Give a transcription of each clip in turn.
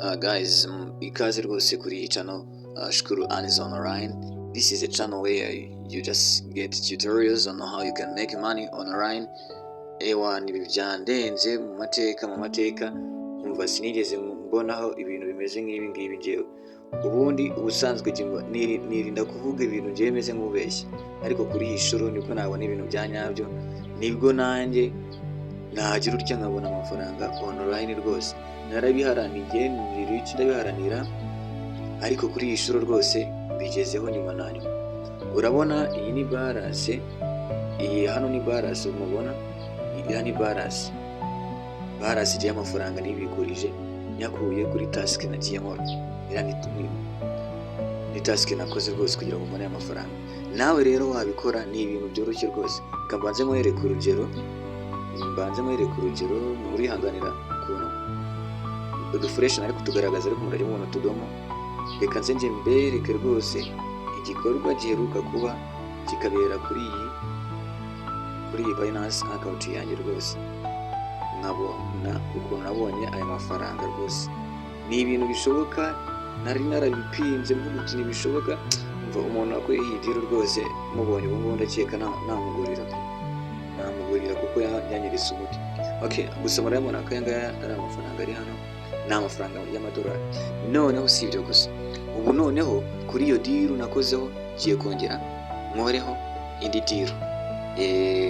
Guys, ikaze rwose kuri iyi channel Shukuru Earns Online. This is a channel where you just get tutorials on how you can make money online. Ewa nibi byandenze mu mateka umva sinigeze mbonaho ibintu bimeze nk'ibi ngibi ngewe. Ubundi ubusanzwe nirinda kuvuga ibintu ngewe meze nk'ubeshya, ariko kuri iyi shuro niko nabona ibintu bya nyabyo, nibwo nanjye nagira utya nkabona amafaranga online rwose. Narabiharaniye ndabiharanira, ariko kuri iyi shuro rwose bigezeho nyuma na nyuma. Urabona iyi ni balance, iyi hano ni balance umubona, iyi ni balance y'amafaranga nibikurije nyakuye kuri task nagiye nkora. Ni task nakoze rwose kugira ngo mbone amafaranga. Nawe rero wabikora, ni ibintu byoroshye rwose. Kambanze mwereke urugero, muri hanganira ukuntu udufresh ari kutugaragaza, ariko murajya mubona tudomo. Reka nze mbereke rwose igikorwa giheruka kuba kikabera kuri iyi Binance account yanjye rwose. Nkabona ukuntu nabonye aya mafaranga rwose. Ni ibintu bishoboka, nari narabipinze mvuga uti ntibishoboka. Mva umuntu wakoye iyi deal rwose mubonye ubu ngubu ndakeka namugurira kuko yanyeretse umuti. Okay, gusa murabona ko yangaya ari amafaranga ari hano, ni amafaranga y'amadolari. Noneho si ibyo gusa, ubu noneho kuri iyo deal nakozeho giye kongera nkoreho indi deal.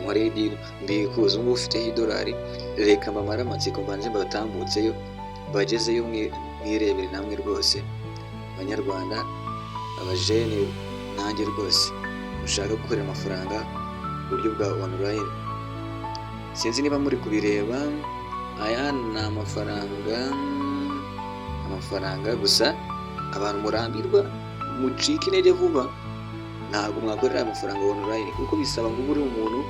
Nkore deal mbikuza ubu ufite idolari. Reka mbamara amatsiko mbanze mbatambutseyo bagezeyo mwirebere namwe rwose, abanyarwanda, abajene, nanjye rwose ushaka gukorera amafaranga uburyo bwa online. Sinzi niba muri kubireba, aya ni amafaranga gusa. Abantu murambirwa, mucika intege vuba, ntabwo mwakorera amafaranga online kuko bisaba ngo uri umuntu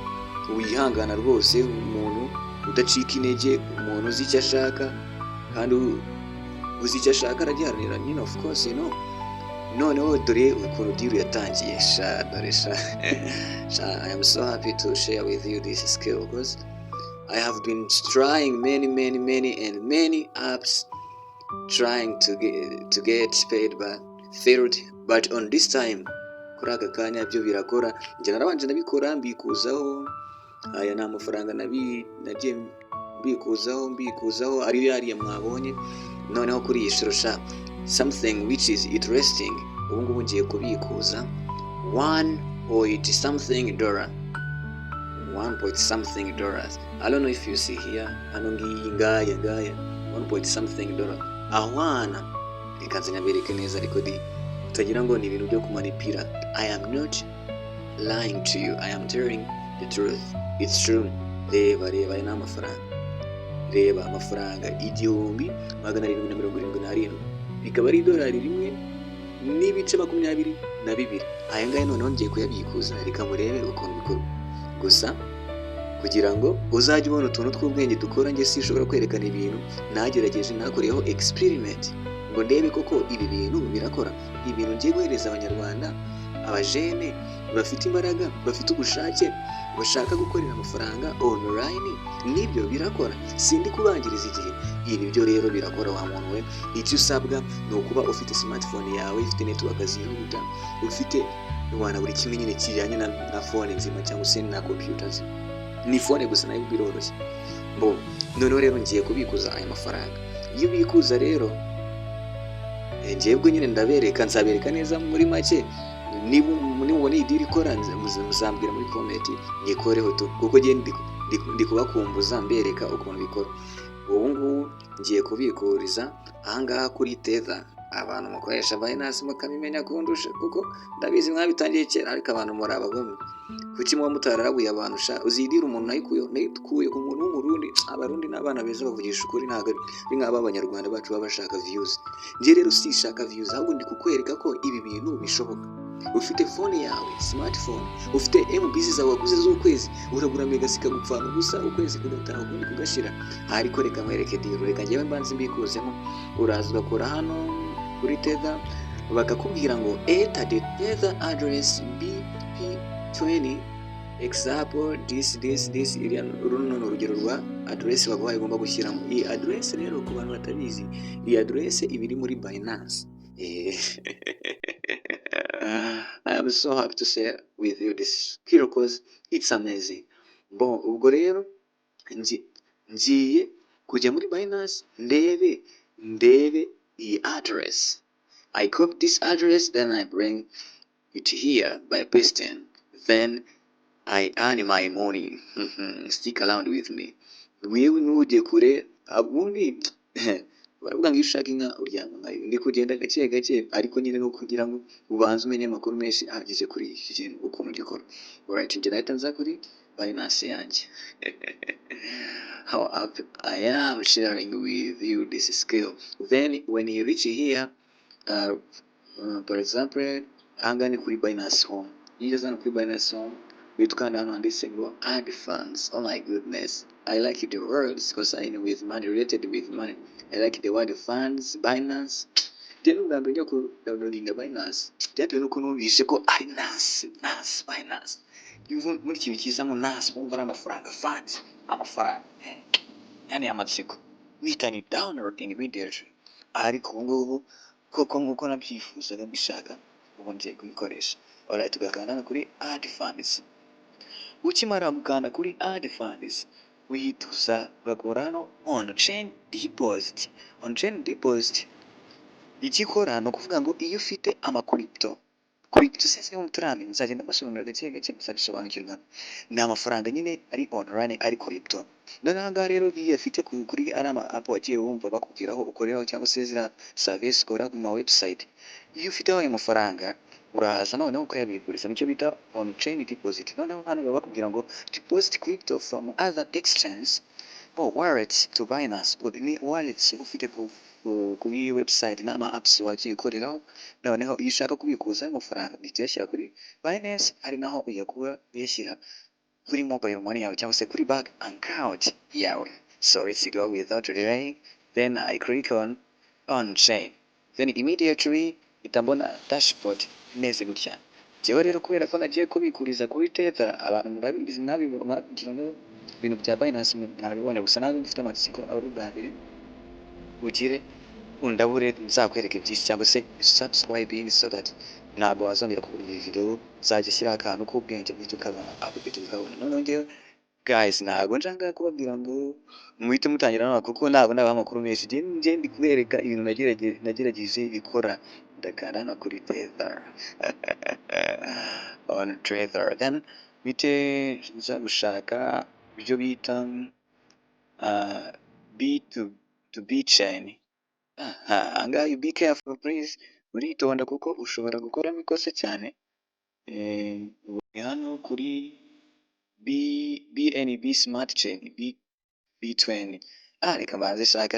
wihangana rwose, umuntu udacika intege, umuntu uzi icyo ashaka, kandi uzi icyo ashaka aragiharanira nyine, of course noneho dore ukuntu deal yatangiye. I am so happy to share with you this skill because I have been trying many apps trying to get paid but failed. But on this time, kuri aka kanya byo birakora. Njye narabanje nabikora mbikuzaho. Aya ni amafaranga nagiye mbikuzaho ariyo yariye mwabonye. Noneho kuri iyi shuro something which is interesting, ubu ngubu ngiye kubikuza $1 point something. I don't know if you see here, hano ngiyi ngaya $1 point something. Ahwana reka nze nyabereke neza, ariko utagira ngo ni ibintu byo kumanipira. I am not lying to you, I am telling the truth, it's true. Reba aya ni amafaranga. Reba amafaranga 1777, bikaba ari idolari rimwe n'ibice 22. Aya ngaya noneho ngiye kuyabikuza. Reka murebe ukuntu bikorwa. Gusa kugira ngo uzajye ubona utuntu tw'ubwenge dukora, njye sinshobora kwerekana ibintu nagerageje, nakoreyeho experiment ngo ndebe koko ibi bintu birakora. Ibintu ngiye guhereza abanyarwanda, abajene bafite imbaraga, bafite ubushake, bashaka gukorera amafaranga online, nibyo birakora. Sindi kubangiriza igihe. Ibi byo rero birakora wa muntu we. Icyo usabwa ni ukuba ufite smartphone yawe, ifite network zihuta, ufite buri kimwe nyine kijyanye na phone nzima cyangwa se na computers. Ni phone gusa nayo biroroshye. Noneho rero ngiye kubikuza aya mafaranga. Iyo ubikuza rero njyebwe nyine nzabereka neza muri make. Nibona iyi deal ikora, muzambwira muri comment nyikoreho kuko ndi kubakumbuza mbereka ukuntu bikora. Ubu ngubu ngiye kubikuriza ahangaha kuri Tether. Abantu mukoresha Binance mukamimenya kundusha kuko ndabizi mwabitangiye kera, ariko abantu muri abagome. Kuki muba mutararabuye abantu? Uzidira umuntu nayikuye ku muntu w'umurundi. Abarundi n'abana beza bavugisha ukuri, ntabwo ari nk'aba abanyarwanda bacu baba bashaka views. Njye rero sishaka views, ahubwo ndi kukwereka ko ibi bintu bishoboka. Ufite phone yawe, smartphone, ufite MBs zawe waguze z'ukwezi, uragura megasi ikagupfana ubusa, ukwezi kugataha ukundi kugashira. Ariko reka mwereke deal. Reka njyewe mbanze mbikuzemo. Uraza ugakora hano kuri Tether, bakakubwira ngo enter the Tether address BP20 example this iriya runo urugero rwa address baguhaye ugomba gushyiramo. Iyi address rero ku bantu batabizi, iyi address iba iri muri Binance. I am so happy to share with you this skill because it's amazing. Bon, ubwo rero ngiye kujya muri Binance ndebe iyi address. I copy this address, then I bring it here by pasting. Then I earn my money. Stick around with me. Wewe ntujye kure, ubundi baravuga ngo iyo ushaka inka uryama nkayo. Ndi kugenda gake gake, ariko nyine no kugira ngo ubanze umenye amakuru menshi ahagije kuri iki kintu ukuntu gikora. Alright, njye nahita nza kuri Binance yanjye. How happy I am sharing with you this skill. Then when you reach here, for example, ahangaha ni kuri Binance Home. Iyo ugeze hano kuri Binance Home, ukanda hano handitse ngo add funds. Oh my goodness, I like the words because I know with money, related with money. I like the word funds, Binance. Rero ubwa mbere njya ku downloadinga Binance, byatewe n'uko numvise ko ari Binance. Muri ikintu cyiza ngo NAS, wumva ari amafaranga, funds, amafaranga. Yani amatsiko. We can downloading immediately. Ariko ubu ngubu koko nk'uko nabyifuzaga mbishaka, ubu ngiye kubikoresha. Alright, tugakanda hano kuri add funds. Ukimara gukanda kuri add funds, uhita ugakora hano on chain deposit. On chain deposit icyo ikora ni ukuvuga ngo iyo ufite crypto sinzi niba muturamenya, nzagenda mbasobanurira gake gake muzabisobanukirwa. Ni amafaranga nyine ari online, ari crypto. Noneho aha ngaha rero iyo afite kuri ari ama app wagiye wumva bakubwiraho ukoreraho cyangwa se ziriya service ukora ku ma website. Iyo ufiteho ayo mafaranga urahaza noneho ukayabiguriza, nicyo bita on chain deposit. Noneho hano baba bakubwira ngo deposit crypto from other exchanges or wallets to Binance. Ni wallets ufite kuri website n'ama apps wagiye ukoreraho. Noneho iyo ushaka kubikuza amafaranga uhita uyashyira kuri Binance, ari naho uyakura uyashyira kuri mobile money yawe cyangwa se kuri bank account yawe. So let's go without delaying. Then I click on chain. Then immediately itambona dashboard imeze gutya. Jewe rero kubera ko nagiye kubikuriza kuri Tether, abantu babizi nabibona ibintu bya Binance nabibona, gusa nazo mfite amatsiko ari ubwa mbere ugire undabure nzakwereka byinshi cyangwa se subscribing so that ntabwo wazongera kubura iyi video, nzajya ashyiraho akantu k'ubwenge bw'icyo ukabona update ukabona. Noneho njyewe guys, ntabwo nshaka kubabwira ngo muhite mutangira nawe kuko ntabwo nabaha amakuru menshi. Njye ndi kubereka ibintu nagerageje bikora. Ndakanda hano kuri Tether. On Tether. Then bite nza gushaka ibyo bita B2B chain. Ahangaha you be careful please, uritonda kuko ushobora gukoramo ikosa cyane. Hano kuri BNB Smart Chain B20. Reka mbanze shaka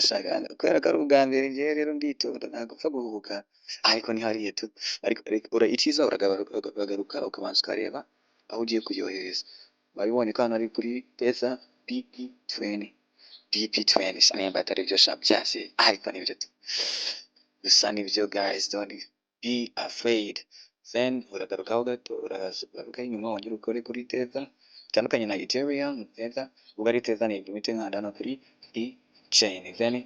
kubera ko ari ubwa mbere njyewe rero nditonda, ntabwo upfa guhubuka, ariko ni hariya tu. Ariko icyiza uragaruka ukabanza ukareba aho ugiye kuyohereza. Babibonye ko hano ari kuri Tether BP20 nimba atari byo byase, ariko nibyo tu. Gusa nibyo guys, don't be afraid. Then uragarukaho gato, uragaruka inyuma wongera ukore kuri Tether. Bitandukanye na Ethereum, Tether ubwo ari Tether ni imite nkanda hano kuri chain. Then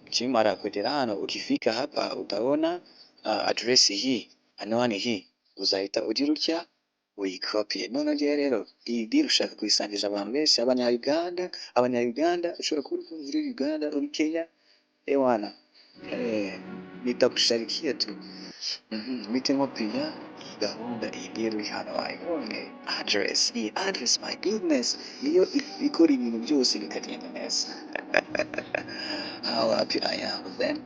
ukimara kugera hano, ukifika hapa utaona address hii, anwani hii, uzahita ugira utya uyikopie. None rero iyi deal ushaka kuyisangiza abantu benshi, abanya-Uganda ushobora kuba uri Uganda, uri Kenya, ewana nitakusharikia tu. Mite nkopia gahunda iri hano wayibonye. Iyi address my goodness, niyo ikora ibintu byose bikagenda neza. How happy I am. Then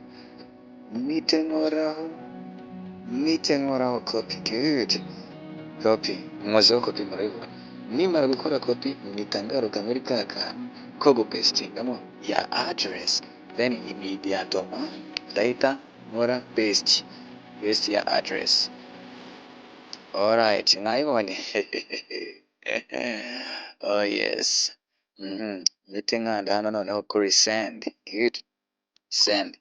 mite nkoraho copy. Good. Copy. Mwazeho copy murabibona. Nimara gukora copy, mpita ngaruka muri ka kantu ko gupestingamo ya address. Then immediately ndahita nkora paste ya address. Alright, nayibonye. Oh yes. Mpite nkanda hano noneho kuri send. Good. Send.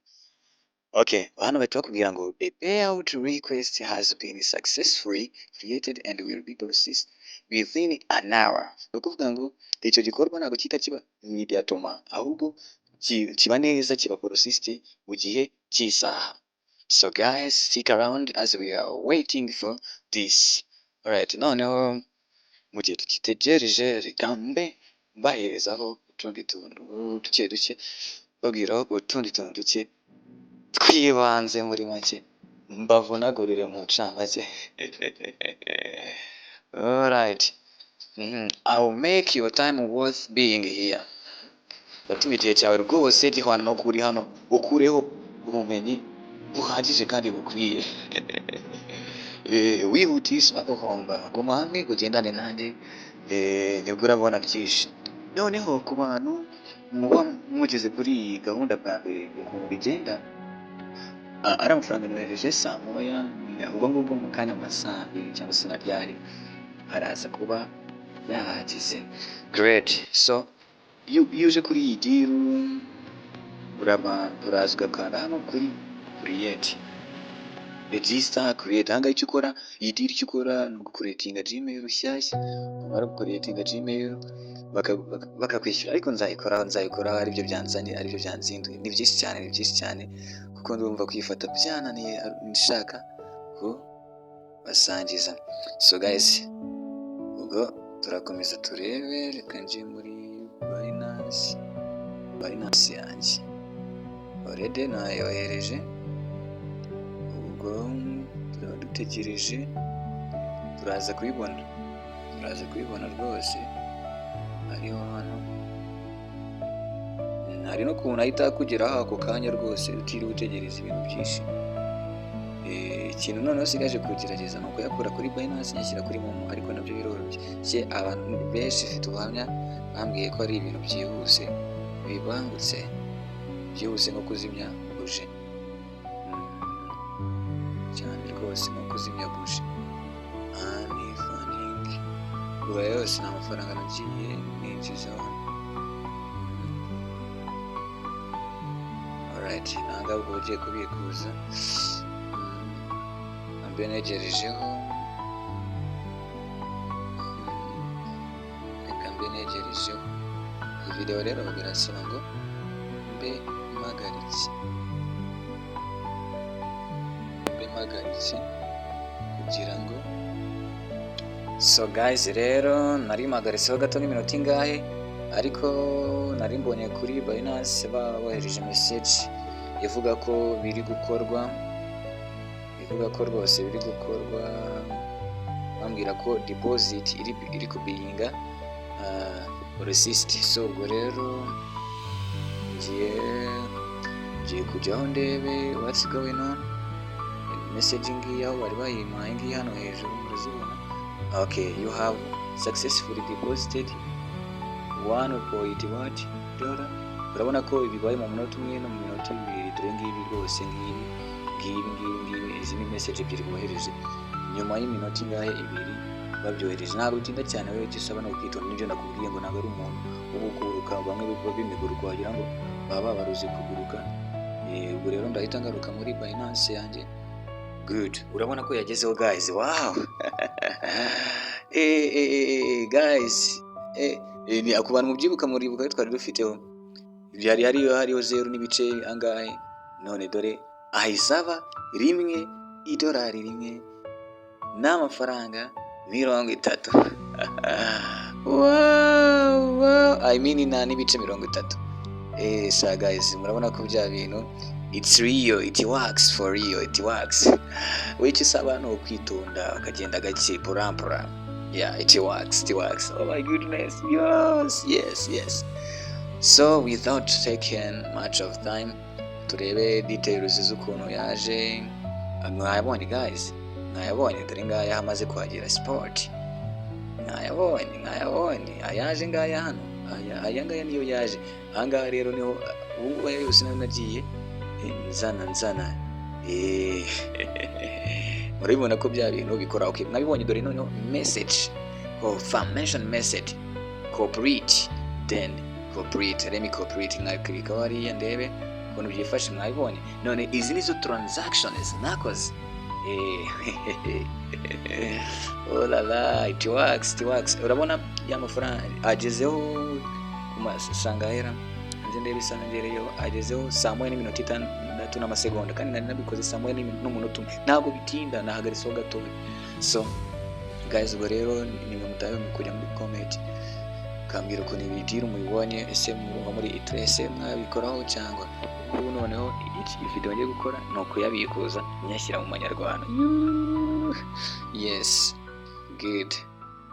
Okay, hano bahita bakubwira ngo the payout request has been successfully created and will be processed within an hour. Ni ukuvuga ngo icyo gikorwa ntabwo kita kiba immediately, ahubwo kiba neza, kiba processed mu gihe cy'isaha. So guys, stick around as we are waiting for this. Alright, noneho mu gihe tukitegereje reka mbe mbaherezaho utundi tuntu duke duke, babwiraho utundi tuntu duke twibanze muri make, mbavunagurire mu ncamake. Alright. I'll make your time worth being here. Batuma igihe cyawe rwose gihwana no kuri hano, ukureho ubumenyi buhagije kandi bukwiye. Wihutisha uhomba, guma hamwe ugendane nanjye, nibwo urabona byinshi. Noneho ku bantu muba mugeze kuri iyi gahunda bwa mbere, ukuntu bigenda, ari amafaranga nohereje saa moya, ubwo ngubwo mu kanya amasaha abiri cyangwa se na ryari haraza kuba yahageze. Great. So iyo uje kuri iyi deal, uraza ugakanda hano kuri create, register, create. Ahangaha icyo ukora, iyi deal icyo ukora ni ugukuretinga Gmail rushyashya, wamara gukuretinga Gmail bakakwishyura, ariko nzayikoraho aribyo byanzinduye. Ni byinshi cyane kuko ndumva kwifata byananiye, nshaka ko basangiza. So guys, ubwo turakomeza turebe, reka nje muri Binance yanjye. Already nayohereje, ubwo turaba dutegereje, turaza kubibona rwose. Hariho hano, hari no kuntu ahita kugeraho ako kanya rwose utiriwe utegereza ibintu byinshi. Ikintu noneho usigaje kugerageza ni ukuyakura kuri Binance nyashyira kuri Momo, ariko nabyo biroroshye. Abantu benshi mfite ubuhamya bambwiye ko ari ibintu byihuse, bibangutse, byihuse nko kuzimya buji, cyane rwose nko kuzimya buji. Ni funding, ubu yose nta mafaranga nagiye ninjizaho. Alright, nanga ubwo ugiye kubikuza, mbe negerejeho, reka mbe negerejeho. Iyi video rero birasaba ngo mbe mpagaritse kugira ngo. So guys, rero nari mpagaritseho gato n'iminota ingahe, ariko nari mbonye kuri Binance bohereje message ivuga ko biri gukorwa, rwose biri gukorwa, bambwira ko deposit iri kubiyinga resist. So ubwo rero ngiye kujyaho ndebe what's going on. Message ngiyi aho bari bayimpaye ngiyi hano hejuru murazibona. Okay, you have successfully deposited $1.1. Urabona ko bibaye mu munota umwe no mu minota ibiri. Dore ngibi rwose, ngibi izi ni message ebyiri bohereje nyuma y'iminota ingahe, ibiri babyohereje. Ntabwo bitinda cyane, wewe icyo usaba no kwitonda. Nibyo nakubwiye ngo ntabwo ari umuntu wo gukuruka, bamwe biba bimiguruka wagira ngo baba baruzi kuguruka. Ubwo rero ndahita ngaruka muri Binance yanjye. Good, urabona ko yagezeho guys. Wow. Guys, ni akubantu mubyibuka muribuka twari dufiteho byari hariho 0 n'ibice angahe, none dore ahisaba $1 n'amafaranga 30. Wow, I mean nta n'ibice 30. So guys, murabona ko bya bintu it's real, it works for real, it works. Which is abantu ukwitonda akagenda gake purampura. Yeah, it works. Oh my goodness, yes. So without taking much of time, turebe details z'ukuntu yaje. Mwayabonye guys, dore ngaya hamaze kuhagera sport. Mwayabonye ayaje ngaya hano, aya ngaya niyo yaje. Ahangaha rero niho ubungubu yose nagiye nzana. Murabibona ko bya bintu bikora. Okay, mwabibonye dore noneho message, confirmation message, cooperate, then cooperate. Let me cooperate. Nkakirika hariya ndebe ukuntu byifashe. Mwabibonye none izi nizo transactions nakoze. Oh la la, it works. Urabona ya mafaranga agezeho sangahera nze ndeba isaha ngereyo agezeho saa moya n'iminota 6 n'amasegonda kandi nari nabikoze saa moya n'umunota umwe ntabwo bitinda nahagariseho gatoya. So guys, ubwo rero nimwe mutayo kujya muri comment kambwira ukuntu ibidiro mubibonye, ese murumva muri itrese mwabikoraho cyangwa ubu noneho video ngiye gukora no kuyabikuza nyashyira mu manyarwanda. Yes, good.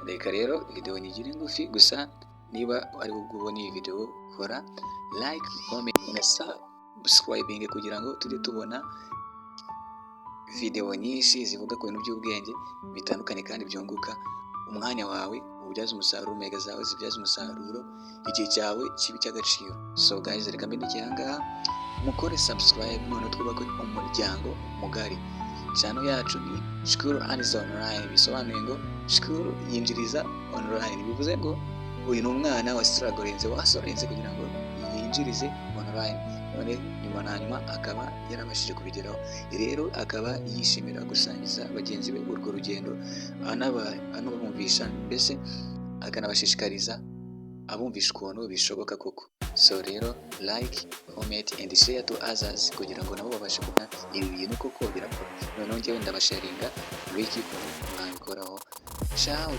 Reka rero video nyigire ngufi, gusa niba ari ubona iyi video kora like, comment na subscribing kugira ngo tujye tubona video nyinshi zivuga ku bintu by'ubwenge bitandukanye kandi byunguka umwanya wawe ubyaza umusaruro, mega zawe zibyaza umusaruro, igihe cyawe kibi cy'agaciro. So guys, reka mbende cyanga mukore subscribe none twubake umuryango mugari. Channel yacu ni Shukuru Earns Online, bisobanuye ngo Shukuru yinjiriza online, bivuze ngo uyu ni umwana wasorenze kugira ngo yinjirize online, none nyuma akaba yarabashije kubigeraho. Rero akaba yishimira gusangiza bagenzi be urwo rugendo, anabumvisha mbese akanabashishikariza abumvisha ukuntu bishoboka koko. So rero like, comment and share to others kugira ngo nabo babashe kubona ibi bintu koko birakora. Noneho njyewe ndabasharinga wiki ko mwabikoraho. Ciao.